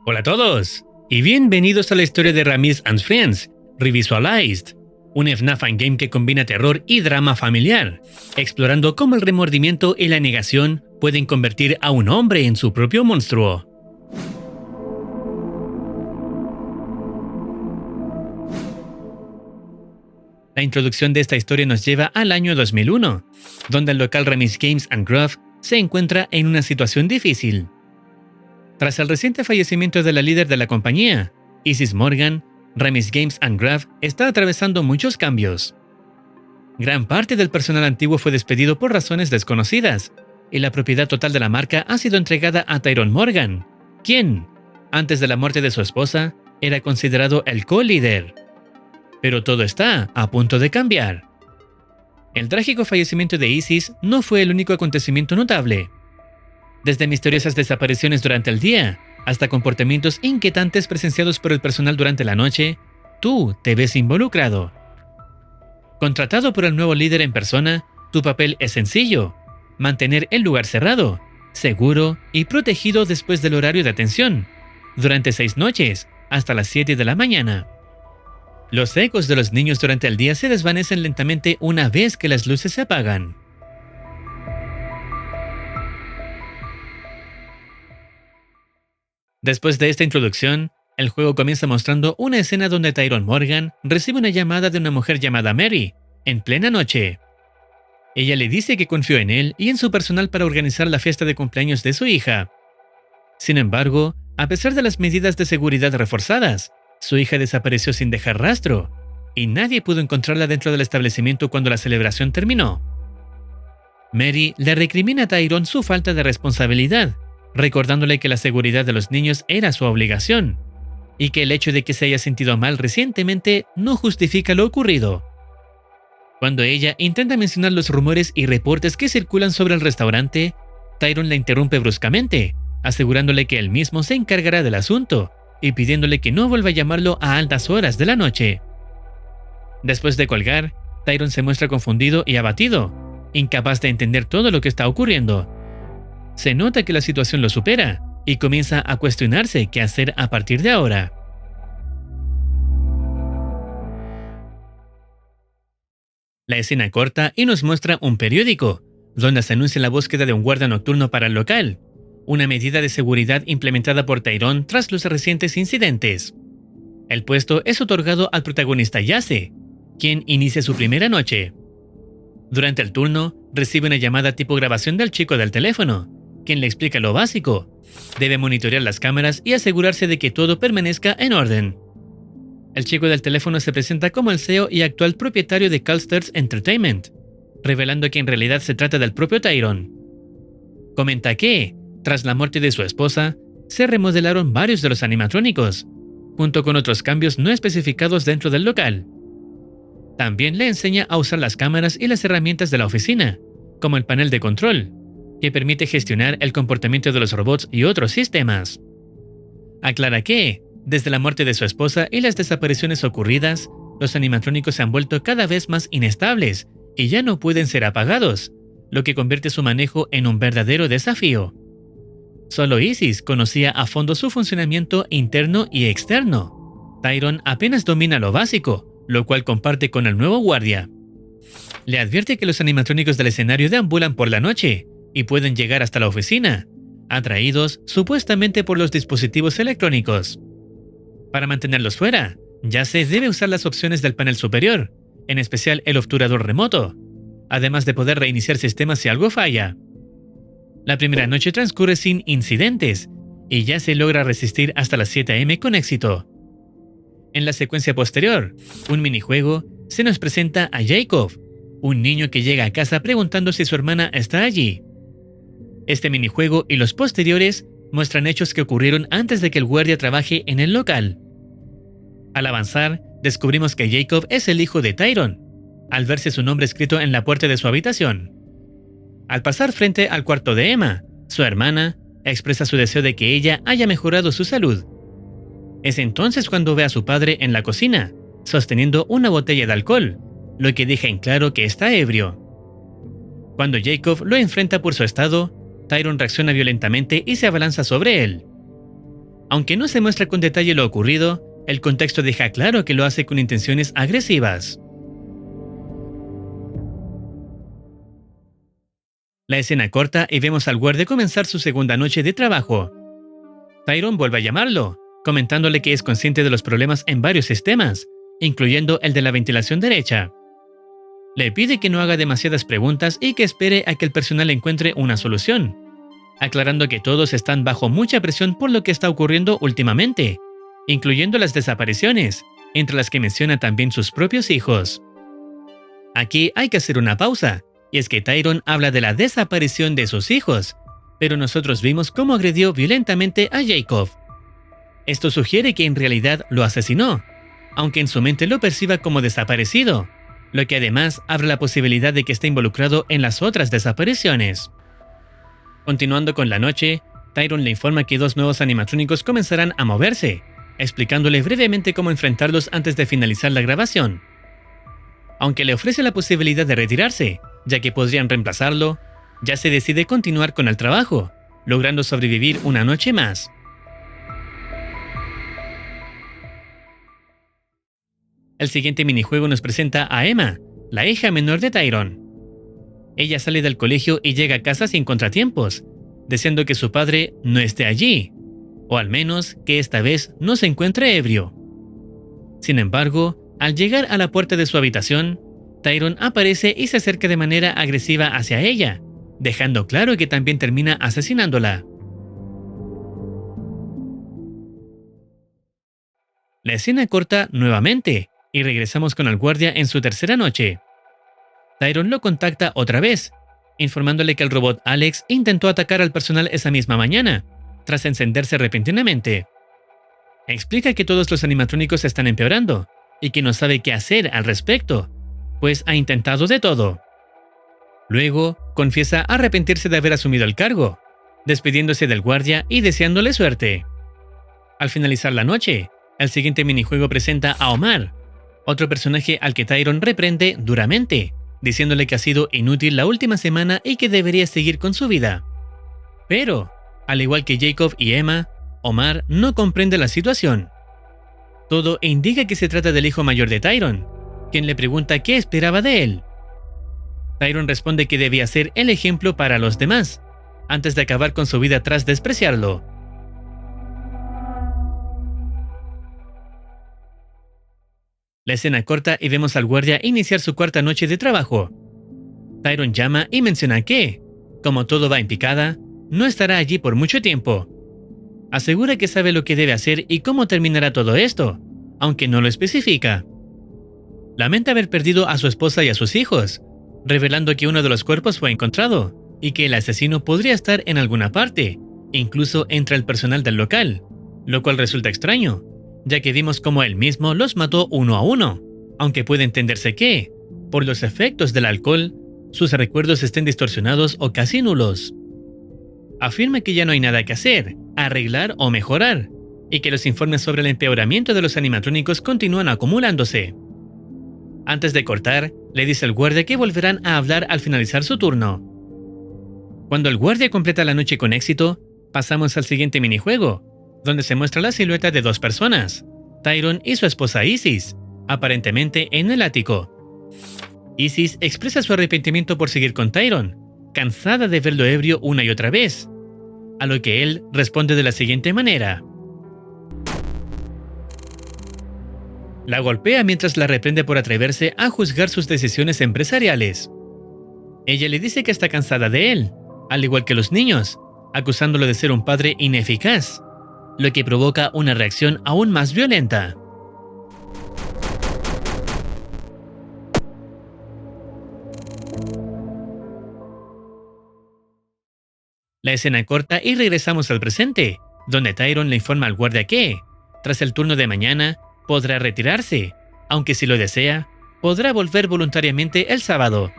Hola a todos, y bienvenidos a la historia de Ramis and Friends, Revisualized, un FNAF game que combina terror y drama familiar, explorando cómo el remordimiento y la negación pueden convertir a un hombre en su propio monstruo. La introducción de esta historia nos lleva al año 2001, donde el local Ramis Games and Craft se encuentra en una situación difícil. Tras el reciente fallecimiento de la líder de la compañía, Isis Morgan, Ramis Games and Craft está atravesando muchos cambios. Gran parte del personal antiguo fue despedido por razones desconocidas, y la propiedad total de la marca ha sido entregada a Tyrone Morgan, quien, antes de la muerte de su esposa, era considerado el co-líder. Pero todo está a punto de cambiar. El trágico fallecimiento de Isis no fue el único acontecimiento notable. Desde misteriosas desapariciones durante el día, hasta comportamientos inquietantes presenciados por el personal durante la noche, tú te ves involucrado. Contratado por el nuevo líder en persona, tu papel es sencillo: mantener el lugar cerrado, seguro y protegido después del horario de atención, durante 6 noches, hasta las 7 de la mañana. Los ecos de los niños durante el día se desvanecen lentamente una vez que las luces se apagan. Después de esta introducción, el juego comienza mostrando una escena donde Tyrone Morgan recibe una llamada de una mujer llamada Mary, en plena noche. Ella le dice que confió en él y en su personal para organizar la fiesta de cumpleaños de su hija. Sin embargo, a pesar de las medidas de seguridad reforzadas, su hija desapareció sin dejar rastro, y nadie pudo encontrarla dentro del establecimiento cuando la celebración terminó. Mary le recrimina a Tyrone su falta de responsabilidad, recordándole que la seguridad de los niños era su obligación, y que el hecho de que se haya sentido mal recientemente no justifica lo ocurrido. Cuando ella intenta mencionar los rumores y reportes que circulan sobre el restaurante, Tyrone la interrumpe bruscamente, asegurándole que él mismo se encargará del asunto, y pidiéndole que no vuelva a llamarlo a altas horas de la noche. Después de colgar, Tyrone se muestra confundido y abatido, incapaz de entender todo lo que está ocurriendo. Se nota que la situación lo supera, y comienza a cuestionarse qué hacer a partir de ahora. La escena corta y nos muestra un periódico, donde se anuncia la búsqueda de un guardia nocturno para el local, una medida de seguridad implementada por Tyrone tras los recientes incidentes. El puesto es otorgado al protagonista Yase, quien inicia su primera noche. Durante el turno, recibe una llamada tipo grabación del chico del teléfono, quien le explica lo básico. Debe monitorear las cámaras y asegurarse de que todo permanezca en orden. El chico del teléfono se presenta como el CEO y actual propietario de Calsters Entertainment, revelando que en realidad se trata del propio Tyrone. Comenta que, tras la muerte de su esposa, se remodelaron varios de los animatrónicos, junto con otros cambios no especificados dentro del local. También le enseña a usar las cámaras y las herramientas de la oficina, como el panel de control, que permite gestionar el comportamiento de los robots y otros sistemas. Aclara que, desde la muerte de su esposa y las desapariciones ocurridas, los animatrónicos se han vuelto cada vez más inestables y ya no pueden ser apagados, lo que convierte su manejo en un verdadero desafío. Solo Isis conocía a fondo su funcionamiento interno y externo. Tyrone apenas domina lo básico, lo cual comparte con el nuevo guardia. Le advierte que los animatrónicos del escenario deambulan por la noche y pueden llegar hasta la oficina, atraídos supuestamente por los dispositivos electrónicos. Para mantenerlos fuera, Yase debe usar las opciones del panel superior, en especial el obturador remoto, además de poder reiniciar sistemas si algo falla. La primera noche transcurre sin incidentes, y Yase logra resistir hasta las 7 AM con éxito. En la secuencia posterior, un minijuego, se nos presenta a Jacob, un niño que llega a casa preguntando si su hermana está allí. Este minijuego y los posteriores muestran hechos que ocurrieron antes de que el guardia trabaje en el local. Al avanzar, descubrimos que Jacob es el hijo de Tyrone, al verse su nombre escrito en la puerta de su habitación. Al pasar frente al cuarto de Emma, su hermana, expresa su deseo de que ella haya mejorado su salud. Es entonces cuando ve a su padre en la cocina, sosteniendo una botella de alcohol, lo que deja en claro que está ebrio. Cuando Jacob lo enfrenta por su estado, Tyrone reacciona violentamente y se abalanza sobre él. Aunque no se muestra con detalle lo ocurrido, el contexto deja claro que lo hace con intenciones agresivas. La escena corta y vemos al guardia comenzar su segunda noche de trabajo. Tyrone vuelve a llamarlo, comentándole que es consciente de los problemas en varios sistemas, incluyendo el de la ventilación derecha. Le pide que no haga demasiadas preguntas y que espere a que el personal encuentre una solución, aclarando que todos están bajo mucha presión por lo que está ocurriendo últimamente, incluyendo las desapariciones, entre las que menciona también sus propios hijos. Aquí hay que hacer una pausa, y es que Tyrone habla de la desaparición de sus hijos, pero nosotros vimos cómo agredió violentamente a Jacob. Esto sugiere que en realidad lo asesinó, aunque en su mente lo perciba como desaparecido, lo que además abre la posibilidad de que esté involucrado en las otras desapariciones. Continuando con la noche, Tyrone le informa que 2 nuevos animatrónicos comenzarán a moverse, explicándole brevemente cómo enfrentarlos antes de finalizar la grabación. Aunque le ofrece la posibilidad de retirarse, ya que podrían reemplazarlo, ya se decide continuar con el trabajo, logrando sobrevivir una noche más. El siguiente minijuego nos presenta a Emma, la hija menor de Tyrone. Ella sale del colegio y llega a casa sin contratiempos, deseando que su padre no esté allí, o al menos que esta vez no se encuentre ebrio. Sin embargo, al llegar a la puerta de su habitación, Tyrone aparece y se acerca de manera agresiva hacia ella, dejando claro que también termina asesinándola. La escena corta nuevamente, y regresamos con el guardia en su tercera noche. Tyrone lo contacta otra vez, informándole que el robot Alex intentó atacar al personal esa misma mañana, tras encenderse repentinamente. Explica que todos los animatrónicos están empeorando, y que no sabe qué hacer al respecto, pues ha intentado de todo. Luego, confiesa arrepentirse de haber asumido el cargo, despidiéndose del guardia y deseándole suerte. Al finalizar la noche, el siguiente minijuego presenta a Omar, otro personaje al que Tyrone reprende duramente, diciéndole que ha sido inútil la última semana y que debería seguir con su vida. Pero, al igual que Jacob y Emma, Omar no comprende la situación. Todo indica que se trata del hijo mayor de Tyrone, quien le pregunta qué esperaba de él. Tyrone responde que debía ser el ejemplo para los demás, antes de acabar con su vida tras despreciarlo. La escena corta y vemos al guardia iniciar su cuarta noche de trabajo. Tyrone llama y menciona que, como todo va en picada, no estará allí por mucho tiempo. Asegura que sabe lo que debe hacer y cómo terminará todo esto, aunque no lo especifica. Lamenta haber perdido a su esposa y a sus hijos, revelando que uno de los cuerpos fue encontrado y que el asesino podría estar en alguna parte, incluso entre el personal del local, lo cual resulta extraño, ya que vimos cómo él mismo los mató uno a uno, aunque puede entenderse que, por los efectos del alcohol, sus recuerdos estén distorsionados o casi nulos. Afirma que ya no hay nada que hacer, arreglar o mejorar, y que los informes sobre el empeoramiento de los animatrónicos continúan acumulándose. Antes de cortar, le dice al guardia que volverán a hablar al finalizar su turno. Cuando el guardia completa la noche con éxito, pasamos al siguiente minijuego, donde se muestra la silueta de 2 personas, Tyrone y su esposa Isis, aparentemente en el ático. Isis expresa su arrepentimiento por seguir con Tyrone, cansada de verlo ebrio una y otra vez, a lo que él responde de la siguiente manera. La golpea mientras la reprende por atreverse a juzgar sus decisiones empresariales. Ella le dice que está cansada de él, al igual que los niños, acusándolo de ser un padre ineficaz, lo que provoca una reacción aún más violenta. La escena corta y regresamos al presente, donde Tyrone le informa al guardia que, tras el turno de mañana, podrá retirarse, aunque si lo desea, podrá volver voluntariamente el sábado.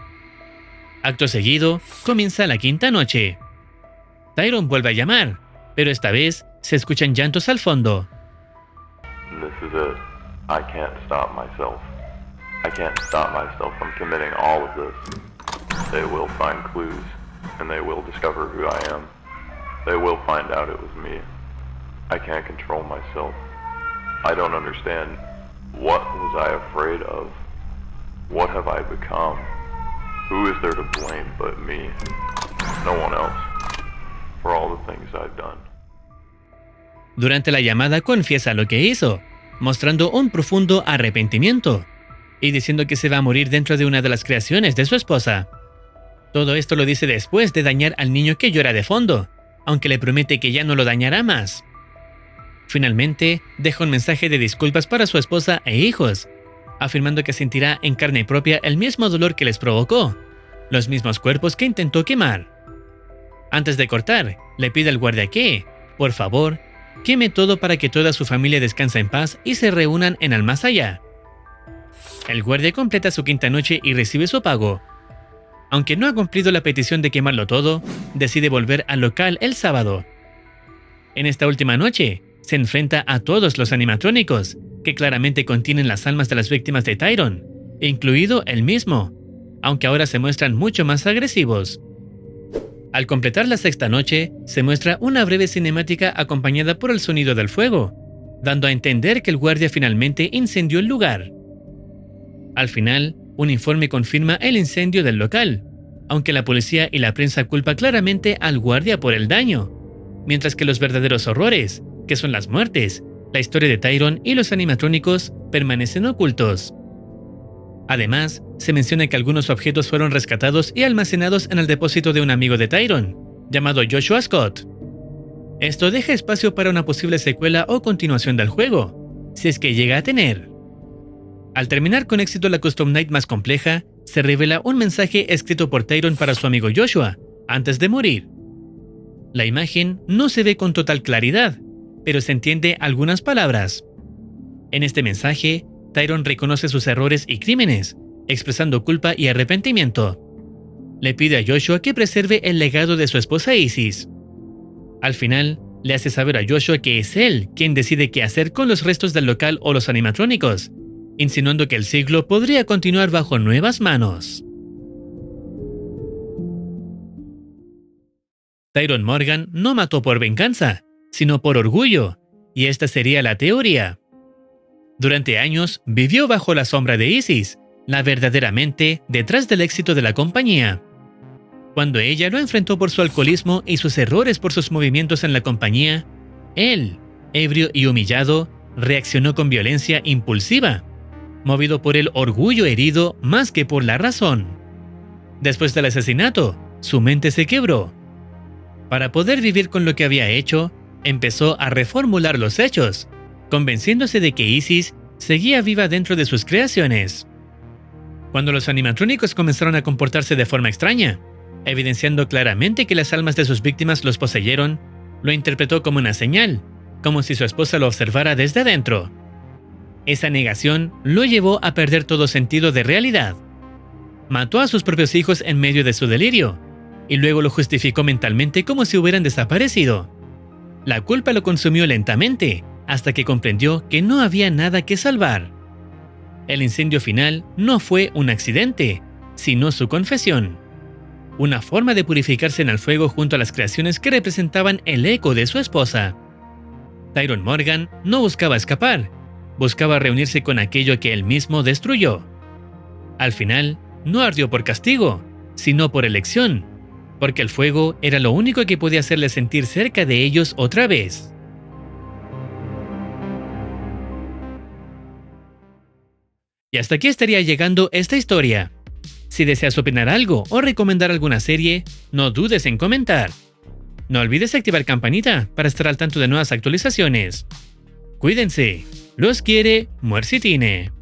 Acto seguido, comienza la quinta noche. Tyrone vuelve a llamar, pero esta vez se escuchan llantos al fondo. This is it. I can't stop myself. I can't stop myself from committing all of this. They will find clues, and they will discover who I am. They will find out it was me. I can't control myself. I don't understand. What was I afraid of? What have I become? Who is there to blame but me? No one else. For all the things I've done. Durante la llamada confiesa lo que hizo, mostrando un profundo arrepentimiento y diciendo que se va a morir dentro de una de las creaciones de su esposa. Todo esto lo dice después de dañar al niño que llora de fondo, aunque le promete que ya no lo dañará más. Finalmente, deja un mensaje de disculpas para su esposa e hijos, afirmando que sentirá en carne propia el mismo dolor que les provocó, los mismos cuerpos que intentó quemar. Antes de cortar, le pide al guardia que, por favor, queme todo para que toda su familia descanse en paz y se reúnan en el más allá. El guardia completa su quinta noche y recibe su pago. Aunque no ha cumplido la petición de quemarlo todo, decide volver al local el sábado. En esta última noche, se enfrenta a todos los animatrónicos, que claramente contienen las almas de las víctimas de Tyrone, incluido él mismo, aunque ahora se muestran mucho más agresivos. Al completar la sexta noche, se muestra una breve cinemática acompañada por el sonido del fuego, dando a entender que el guardia finalmente incendió el lugar. Al final, un informe confirma el incendio del local, aunque la policía y la prensa culpan claramente al guardia por el daño, mientras que los verdaderos horrores, que son las muertes, la historia de Tyrone y los animatrónicos, permanecen ocultos. Además, se menciona que algunos objetos fueron rescatados y almacenados en el depósito de un amigo de Tyrone, llamado Joshua Scott. Esto deja espacio para una posible secuela o continuación del juego, si es que llega a tener. Al terminar con éxito la Custom Night más compleja, se revela un mensaje escrito por Tyrone para su amigo Joshua, antes de morir. La imagen no se ve con total claridad, pero se entiende algunas palabras. En este mensaje, Tyrone reconoce sus errores y crímenes, expresando culpa y arrepentimiento. Le pide a Joshua que preserve el legado de su esposa Isis. Al final, le hace saber a Joshua que es él quien decide qué hacer con los restos del local o los animatrónicos, insinuando que el siglo podría continuar bajo nuevas manos. Tyrone Morgan no mató por venganza, sino por orgullo, y esta sería la teoría. Durante años vivió bajo la sombra de Isis, la verdadera mente detrás del éxito de la compañía. Cuando ella lo enfrentó por su alcoholismo y sus errores por sus movimientos en la compañía, él, ebrio y humillado, reaccionó con violencia impulsiva, movido por el orgullo herido más que por la razón. Después del asesinato, su mente se quebró. Para poder vivir con lo que había hecho, empezó a reformular los hechos, convenciéndose de que Isis seguía viva dentro de sus creaciones. Cuando los animatrónicos comenzaron a comportarse de forma extraña, evidenciando claramente que las almas de sus víctimas los poseyeron, lo interpretó como una señal, como si su esposa lo observara desde dentro. Esa negación lo llevó a perder todo sentido de realidad. Mató a sus propios hijos en medio de su delirio, y luego lo justificó mentalmente como si hubieran desaparecido. La culpa lo consumió lentamente, hasta que comprendió que no había nada que salvar. El incendio final no fue un accidente, sino su confesión. Una forma de purificarse en el fuego junto a las creaciones que representaban el eco de su esposa. Tyrone Morgan no buscaba escapar, buscaba reunirse con aquello que él mismo destruyó. Al final, no ardió por castigo, sino por elección, porque el fuego era lo único que podía hacerle sentir cerca de ellos otra vez. Y hasta aquí estaría llegando esta historia. Si deseas opinar algo o recomendar alguna serie, no dudes en comentar. No olvides activar campanita para estar al tanto de nuevas actualizaciones. Cuídense. Los quiere Muercitine.